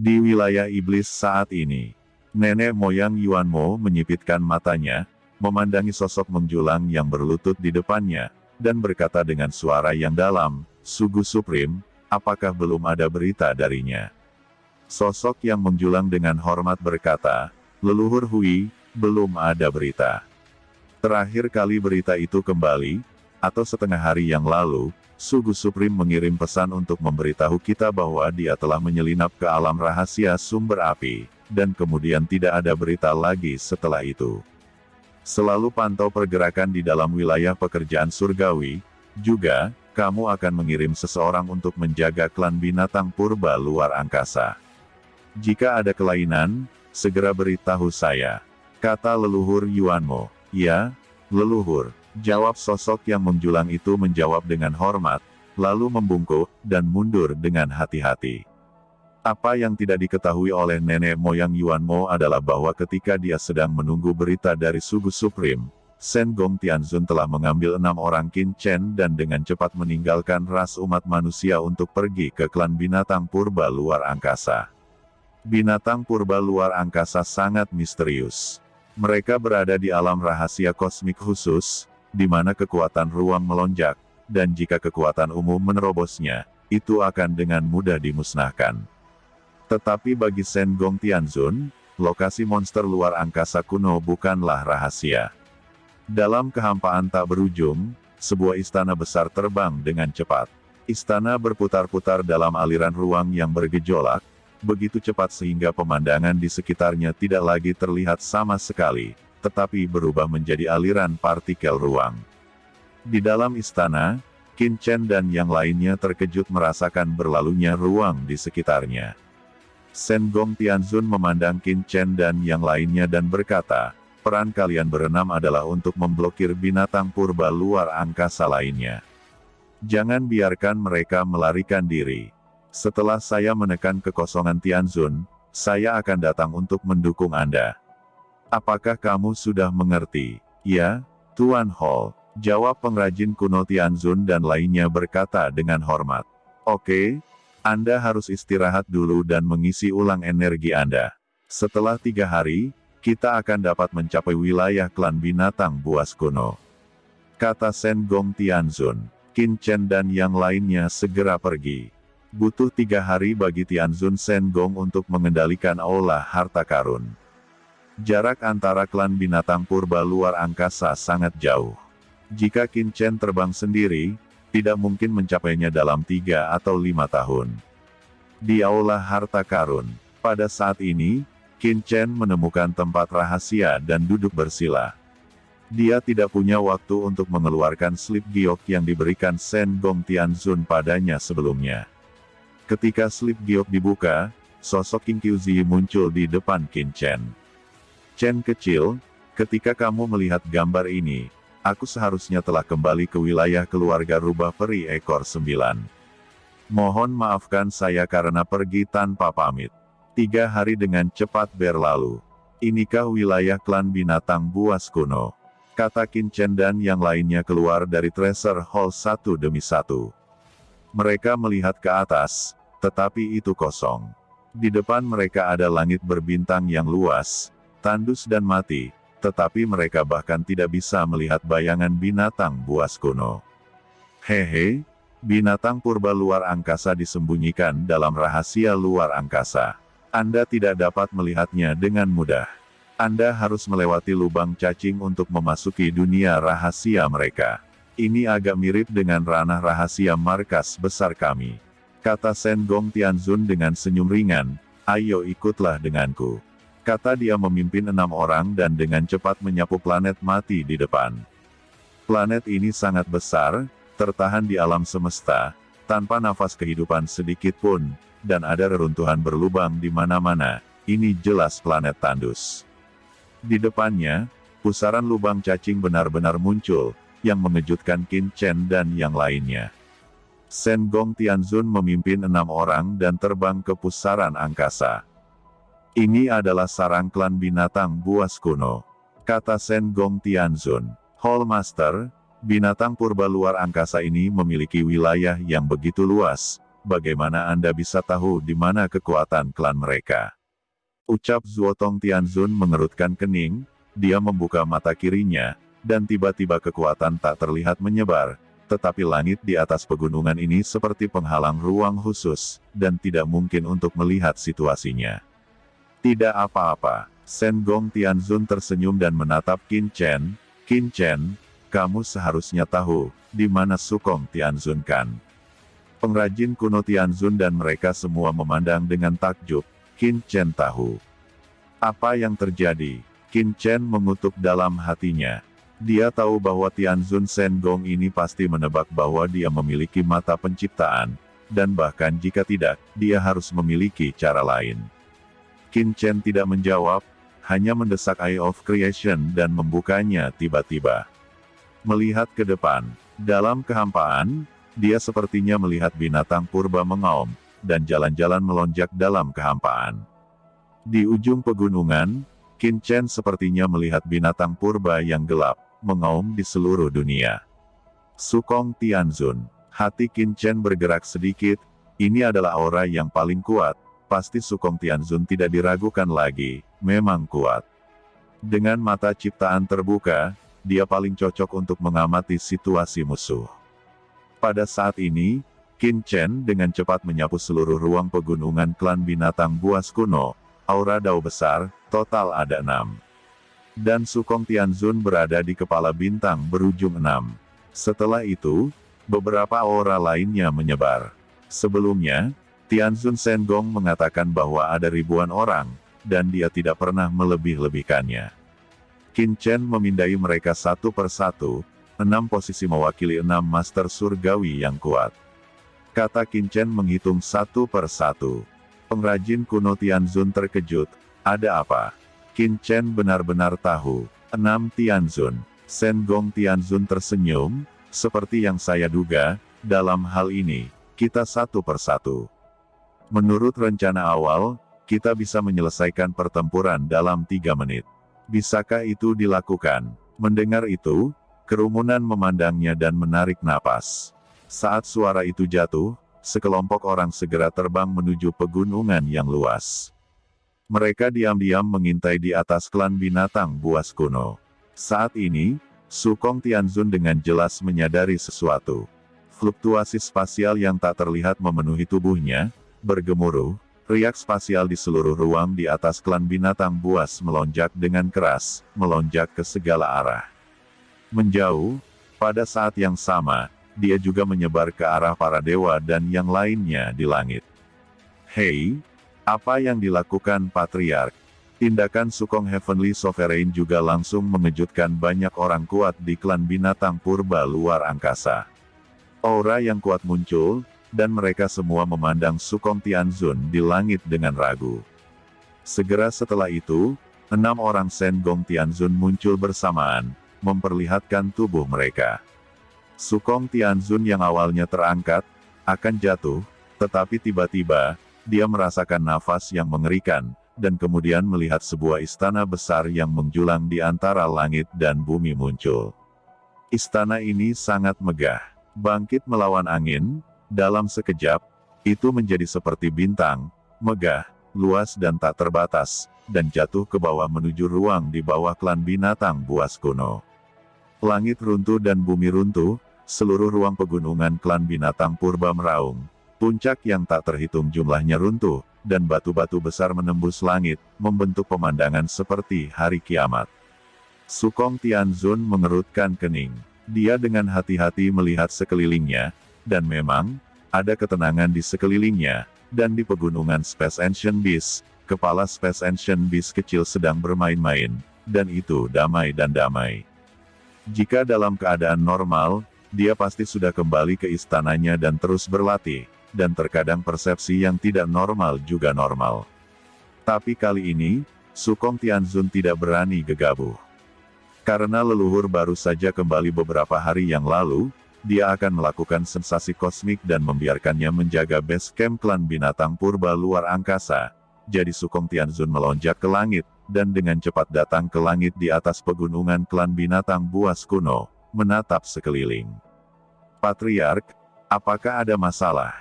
Di wilayah iblis saat ini, nenek moyang Yuanmo menyipitkan matanya, memandangi sosok menjulang yang berlutut di depannya, dan berkata dengan suara yang dalam, "Sugu Supreme, apakah belum ada berita darinya?" Sosok yang menjulang dengan hormat berkata, "Leluhur Hui, belum ada berita. Terakhir kali berita itu kembali, atau setengah hari yang lalu, Sugu Supreme mengirim pesan untuk memberitahu kita bahwa dia telah menyelinap ke alam rahasia sumber api, dan kemudian tidak ada berita lagi setelah itu. Selalu pantau pergerakan di dalam wilayah pekerjaan surgawi, juga, kamu akan mengirim seseorang untuk menjaga klan binatang purba luar angkasa. Jika ada kelainan, segera beritahu saya," kata leluhur Yuanmo. "Ya, leluhur," jawab sosok yang menjulang itu menjawab dengan hormat, lalu membungkuk, dan mundur dengan hati-hati. Apa yang tidak diketahui oleh nenek moyang Yuanmo adalah bahwa ketika dia sedang menunggu berita dari Sugu Supreme, Shen Gong Tianzun telah mengambil 6 orang Qin Chen dan dengan cepat meninggalkan ras umat manusia untuk pergi ke klan binatang purba luar angkasa. Binatang purba luar angkasa sangat misterius. Mereka berada di alam rahasia kosmik khusus, di mana kekuatan ruang melonjak, dan jika kekuatan umum menerobosnya, itu akan dengan mudah dimusnahkan. Tetapi bagi Shen Gong Tianzun, lokasi monster luar angkasa kuno bukanlah rahasia. Dalam kehampaan tak berujung, sebuah istana besar terbang dengan cepat. Istana berputar-putar dalam aliran ruang yang bergejolak, begitu cepat sehingga pemandangan di sekitarnya tidak lagi terlihat sama sekali, tetapi berubah menjadi aliran partikel ruang. Di dalam istana, Qin Chen dan yang lainnya terkejut merasakan berlalunya ruang di sekitarnya. Shen Gong Tianzun memandang Qin Chen dan yang lainnya dan berkata, "Peran kalian berenam adalah untuk memblokir binatang purba luar angkasa lainnya. Jangan biarkan mereka melarikan diri. Setelah saya menekan kekosongan Tianzun, saya akan datang untuk mendukung Anda." "Apakah kamu sudah mengerti?" "Ya, Tuan Hall," jawab pengrajin kuno Tianzun dan lainnya berkata dengan hormat. "Oke, Anda harus istirahat dulu dan mengisi ulang energi Anda. Setelah 3 hari, kita akan dapat mencapai wilayah klan binatang buas kuno," kata Shen Gong Tianzun. Qin Chen dan yang lainnya segera pergi. Butuh 3 hari bagi Tianzun Shen Gong untuk mengendalikan aula harta karun. Jarak antara klan binatang purba luar angkasa sangat jauh. Jika Qin Chen terbang sendiri, tidak mungkin mencapainya dalam 3 atau 5 tahun. Di aula harta karun, pada saat ini, Qin Chen menemukan tempat rahasia dan duduk bersila. Dia tidak punya waktu untuk mengeluarkan slip giok yang diberikan Shen Gong Tianzun padanya sebelumnya. Ketika slip giok dibuka, sosok King Qiuzi muncul di depan Qin Chen. "Chen kecil, ketika kamu melihat gambar ini, aku seharusnya telah kembali ke wilayah keluarga rubah peri ekor 9. Mohon maafkan saya karena pergi tanpa pamit. 3 hari dengan cepat berlalu. Inikah wilayah klan binatang buas kuno?" kata Qin Chen dan yang lainnya keluar dari Treasure Hall satu demi satu. Mereka melihat ke atas, tetapi itu kosong. Di depan mereka ada langit berbintang yang luas, tandus dan mati, tetapi mereka bahkan tidak bisa melihat bayangan binatang buas kuno. "Hehe, binatang purba luar angkasa disembunyikan dalam rahasia luar angkasa. Anda tidak dapat melihatnya dengan mudah. Anda harus melewati lubang cacing untuk memasuki dunia rahasia mereka. Ini agak mirip dengan ranah rahasia markas besar kami," kata Shen Gong Tianzun dengan senyum ringan. "Ayo ikutlah denganku," kata dia memimpin 6 orang dan dengan cepat menyapu planet mati di depan. Planet ini sangat besar, tertahan di alam semesta, tanpa nafas kehidupan sedikit pun, dan ada reruntuhan berlubang di mana-mana. Ini jelas planet tandus. Di depannya, pusaran lubang cacing benar-benar muncul, yang mengejutkan Qin Chen dan yang lainnya. Shen Gong Tianzun memimpin 6 orang dan terbang ke pusaran angkasa. "Ini adalah sarang klan binatang buas kuno," kata Shen Gong Tianzun. "Hall Master, binatang purba luar angkasa ini memiliki wilayah yang begitu luas, bagaimana Anda bisa tahu di mana kekuatan klan mereka? Ucap Zuotong Tianzun mengerutkan kening, dia membuka mata kirinya, dan tiba-tiba kekuatan tak terlihat menyebar, tetapi langit di atas pegunungan ini seperti penghalang ruang khusus, dan tidak mungkin untuk melihat situasinya. Tidak apa-apa, Shen Gong Tianzun tersenyum dan menatap Qin Chen. Qin Chen, kamu seharusnya tahu, di mana Sukong Tianzun kan? Pengrajin kuno Tianzun dan mereka semua memandang dengan takjub. Qin Chen tahu. Apa yang terjadi? Qin Chen mengutuk dalam hatinya. Dia tahu bahwa Tianzun Shen Gong ini pasti menebak bahwa dia memiliki mata penciptaan, dan bahkan jika tidak, dia harus memiliki cara lain. Qin Chen tidak menjawab, hanya mendesak Eye of Creation dan membukanya tiba-tiba. Melihat ke depan, dalam kehampaan, dia sepertinya melihat binatang purba mengaum, dan jalan-jalan melonjak dalam kehampaan. Di ujung pegunungan, Qin Chen sepertinya melihat binatang purba yang gelap, mengaum di seluruh dunia. Sukong Tianzun, hati Qin Chen bergerak sedikit, ini adalah aura yang paling kuat, pasti Sukong Tianzun tidak diragukan lagi, memang kuat. Dengan mata ciptaan terbuka, dia paling cocok untuk mengamati situasi musuh. Pada saat ini, Qin Chen dengan cepat menyapu seluruh ruang pegunungan klan binatang buas kuno, aura dao besar, total ada 6. Dan Sukong Tianzun berada di kepala bintang berujung 6. Setelah itu, beberapa aura lainnya menyebar. Sebelumnya, Tianzun Shen Gong mengatakan bahwa ada ribuan orang, dan dia tidak pernah melebih-lebihkannya. Qin Chen memindai mereka satu persatu, 6 posisi mewakili 6 master surgawi yang kuat. Kata Qin Chen menghitung satu persatu. Pengrajin kuno Tianzun terkejut, ada apa? Qin Chen benar-benar tahu, 6 Tianzun. Shen Gong Tianzun tersenyum, seperti yang saya duga, dalam hal ini, kita satu persatu. Menurut rencana awal, kita bisa menyelesaikan pertempuran dalam 3 menit. Bisakah itu dilakukan? Mendengar itu, kerumunan memandangnya dan menarik napas. Saat suara itu jatuh, sekelompok orang segera terbang menuju pegunungan yang luas. Mereka diam-diam mengintai di atas klan binatang buas kuno. Saat ini, Sukong Tianzun dengan jelas menyadari sesuatu. Fluktuasi spasial yang tak terlihat memenuhi tubuhnya, bergemuruh, riak spasial di seluruh ruang di atas klan binatang buas melonjak dengan keras, melonjak ke segala arah. Menjauh, pada saat yang sama, dia juga menyebar ke arah para dewa dan yang lainnya di langit. Hei, apa yang dilakukan Patriark? Tindakan Sukong Heavenly Sovereign juga langsung mengejutkan banyak orang kuat di klan binatang purba luar angkasa. Aura yang kuat muncul, dan mereka semua memandang Sukong Tianzun di langit dengan ragu. Segera setelah itu, 6 orang Shen Gong Tianzun muncul bersamaan, memperlihatkan tubuh mereka. Sukong Tianzun yang awalnya terangkat, akan jatuh, tetapi tiba-tiba, dia merasakan nafas yang mengerikan, dan kemudian melihat sebuah istana besar yang menjulang di antara langit dan bumi muncul. Istana ini sangat megah, bangkit melawan angin. Dalam sekejap, itu menjadi seperti bintang, megah, luas dan tak terbatas, dan jatuh ke bawah menuju ruang di bawah klan binatang buas kuno. Langit runtuh dan bumi runtuh, seluruh ruang pegunungan klan binatang purba meraung. Puncak yang tak terhitung jumlahnya runtuh, dan batu-batu besar menembus langit, membentuk pemandangan seperti hari kiamat. Sukong Tianzun mengerutkan kening. Dia dengan hati-hati melihat sekelilingnya, dan memang, ada ketenangan di sekelilingnya, dan di pegunungan Space Ancient Beast, kepala Space Ancient Beast kecil sedang bermain-main, dan itu damai dan damai. Jika dalam keadaan normal, dia pasti sudah kembali ke istananya dan terus berlatih, dan terkadang persepsi yang tidak normal juga normal. Tapi kali ini, Sukong Tianzun tidak berani gegabah. Karena leluhur baru saja kembali beberapa hari yang lalu, dia akan melakukan sensasi kosmik dan membiarkannya menjaga base camp klan binatang purba luar angkasa. Jadi Sukong Tianzun melonjak ke langit, dan dengan cepat datang ke langit di atas pegunungan klan binatang buas kuno, menatap sekeliling. Patriark, apakah ada masalah?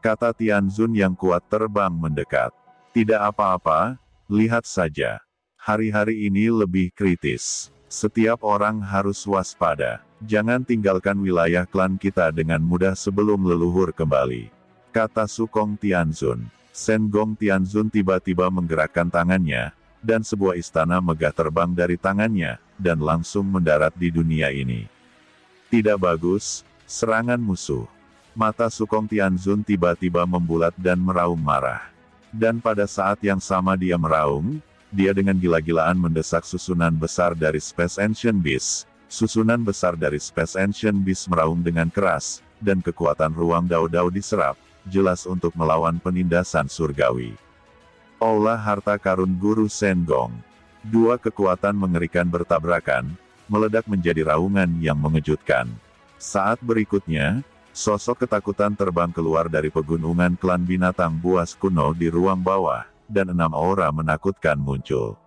Kata Tianzun yang kuat terbang mendekat. Tidak apa-apa, lihat saja. Hari-hari ini lebih kritis. Setiap orang harus waspada. Jangan tinggalkan wilayah klan kita dengan mudah sebelum leluhur kembali. Kata Sukong Tianzun. Shen Gong Tianzun tiba-tiba menggerakkan tangannya, dan sebuah istana megah terbang dari tangannya, dan langsung mendarat di dunia ini. Tidak bagus, serangan musuh. Mata Sukong Tianzun tiba-tiba membulat dan meraung marah. Dan pada saat yang sama dia meraung, dia dengan gila-gilaan mendesak susunan besar dari Space Ancient Beast. Susunan besar dari Space Ancient Beast meraung dengan keras, dan kekuatan ruang Dao-Dao diserap, jelas untuk melawan penindasan surgawi. Aula harta karun Guru Shen Gong. Dua kekuatan mengerikan bertabrakan, meledak menjadi raungan yang mengejutkan. Saat berikutnya, sosok ketakutan terbang keluar dari pegunungan klan binatang buas kuno di ruang bawah, dan 6 aura menakutkan muncul.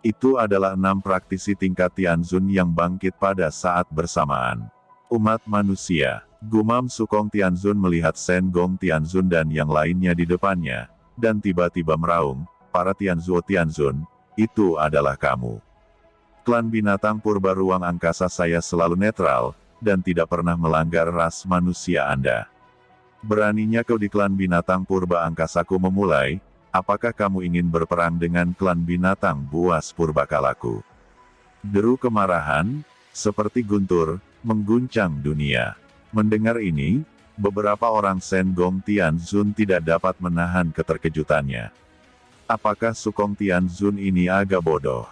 Itu adalah 6 praktisi tingkat Tianzun yang bangkit pada saat bersamaan. Umat manusia, gumam Sukong Tianzun melihat Shen Gong Tianzun dan yang lainnya di depannya, dan tiba-tiba meraung, para Tianzun, itu adalah kamu. Klan binatang purba ruang angkasa saya selalu netral, dan tidak pernah melanggar ras manusia Anda. Beraninya kau di klan binatang purba angkasaku memulai, apakah kamu ingin berperang dengan klan binatang buas purbakalaku? Deru kemarahan, seperti guntur, mengguncang dunia. Mendengar ini, beberapa orang Shen Gong Tianzun tidak dapat menahan keterkejutannya. Apakah Sukong Tianzun ini agak bodoh?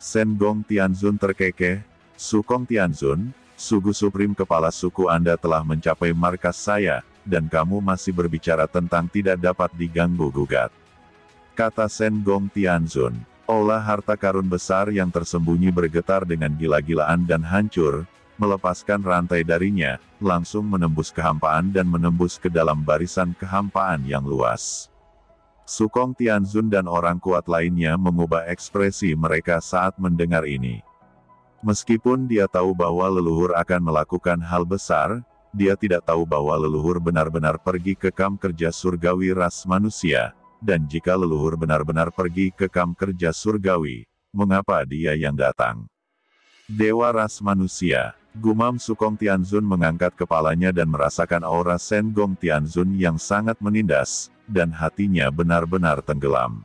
Shen Gong Tianzun terkekeh. Sukong Tianzun, Sugu Supreme kepala suku Anda telah mencapai markas saya, dan kamu masih berbicara tentang tidak dapat diganggu-gugat. Kata Shen Gong Tianzun. Aula harta karun besar yang tersembunyi bergetar dengan gila-gilaan dan hancur, melepaskan rantai darinya, langsung menembus kehampaan dan menembus ke dalam barisan kehampaan yang luas. Sukong Tianzun dan orang kuat lainnya mengubah ekspresi mereka saat mendengar ini. Meskipun dia tahu bahwa leluhur akan melakukan hal besar, dia tidak tahu bahwa leluhur benar-benar pergi ke kamp kerja surgawi ras manusia, dan jika leluhur benar-benar pergi ke kamp kerja surgawi, mengapa dia yang datang? Dewa ras manusia, gumam Sukong Tianzun mengangkat kepalanya dan merasakan aura Shen Gong Tianzun yang sangat menindas, dan hatinya benar-benar tenggelam.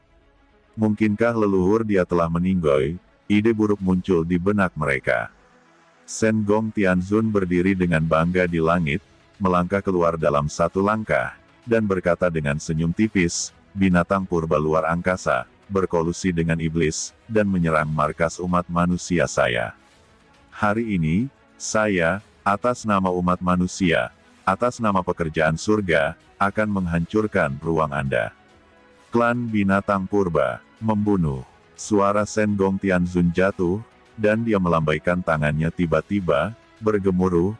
Mungkinkah leluhur dia telah meninggoy? Ide buruk muncul di benak mereka. Shen Gong Tianzun berdiri dengan bangga di langit, melangkah keluar dalam satu langkah, dan berkata dengan senyum tipis, binatang purba luar angkasa, berkolusi dengan iblis, dan menyerang markas umat manusia saya. Hari ini, saya, atas nama umat manusia, atas nama pekerjaan surga, akan menghancurkan ruang Anda. Klan binatang purba, membunuh. Suara Shen Gong Tianzun jatuh, dan dia melambaikan tangannya tiba-tiba, bergemuruh,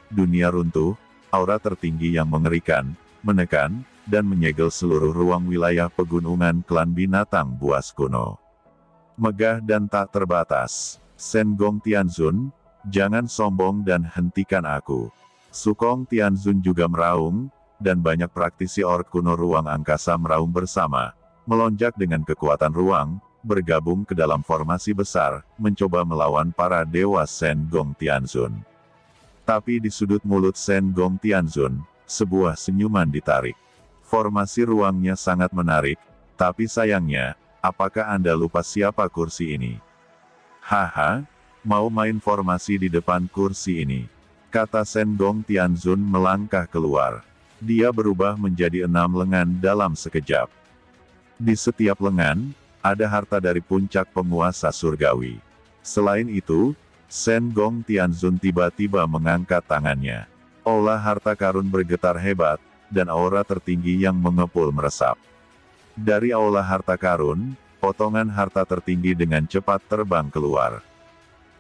dunia runtuh, aura tertinggi yang mengerikan, menekan, dan menyegel seluruh ruang wilayah pegunungan klan binatang buas kuno. Megah dan tak terbatas. Shen Gong Tianzun, jangan sombong dan hentikan aku. Sukong Tianzun juga meraung, dan banyak praktisi orc kuno ruang angkasa meraung bersama, melonjak dengan kekuatan ruang, bergabung ke dalam formasi besar, mencoba melawan para dewa Shen Gong Tianzun. Tapi di sudut mulut Shen Gong Tianzun, sebuah senyuman ditarik. Formasi ruangnya sangat menarik, tapi sayangnya, apakah Anda lupa siapa kursi ini? Haha, mau main formasi di depan kursi ini? Kata Shen Gong Tianzun melangkah keluar. Dia berubah menjadi 6 lengan dalam sekejap. Di setiap lengan, ada harta dari puncak penguasa surgawi. Selain itu, Shen Gong Tianzun tiba-tiba mengangkat tangannya. Aula harta karun bergetar hebat, dan aura tertinggi yang mengepul meresap. Dari aula harta karun, potongan harta tertinggi dengan cepat terbang keluar.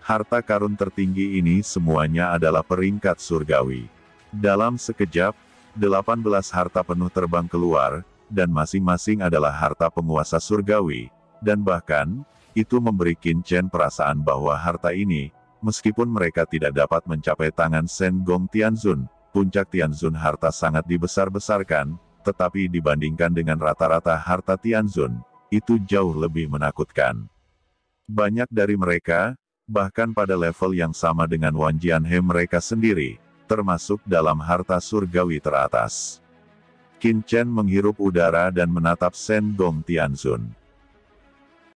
Harta karun tertinggi ini semuanya adalah peringkat surgawi. Dalam sekejap, 18 harta penuh terbang keluar, dan masing-masing adalah harta penguasa surgawi, dan bahkan, itu memberi Qin Chen perasaan bahwa harta ini, meskipun mereka tidak dapat mencapai tangan Shen Gong Tianzun, puncak Tianzun harta sangat dibesar-besarkan, tetapi dibandingkan dengan rata-rata harta Tianzun, itu jauh lebih menakutkan. Banyak dari mereka, bahkan pada level yang sama dengan Wan Jianhe mereka sendiri, termasuk dalam harta surgawi teratas. Qin Chen menghirup udara dan menatap Shen Gong Tianzun.